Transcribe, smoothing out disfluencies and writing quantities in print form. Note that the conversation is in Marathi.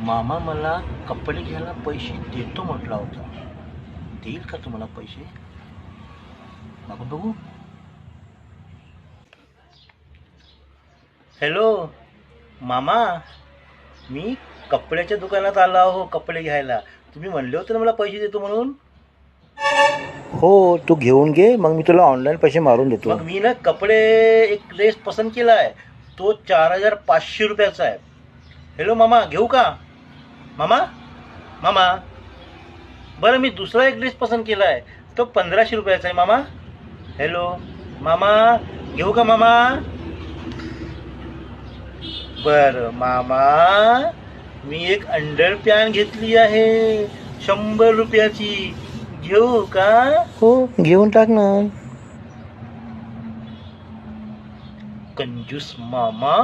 मामा मला कपडे घ्यायला पैसे देतो म्हटला होता. देईल का तुम्हाला पैसे? मागून बघू. हॅलो मामा, मी कपड्याच्या दुकानात आलो आहो कपडे घ्यायला. तुम्ही म्हणले होते ना मला पैसे देतो म्हणून. हो, तू घेऊन घे, मग मी तुला ऑनलाईन पैसे मारून देतो. मग मी ना कपडे एक ड्रेस पसंत केला आहे, तो 4500 रुपयाचा आहे. हॅलो मामा, घेऊ का? मामा मामा, बरं मी दुसरा एक ड्रेस पसंत केला आहे, तो 1500 रुपयाचा आहे मामा. हॅलो मामा, घेऊ का मामा? बरं मामा, मी एक अंडर पॅन्ट घेतली आहे 100 रुपयाची, घेऊ का? हो, घेऊन टाक ना. कंजूस मामा.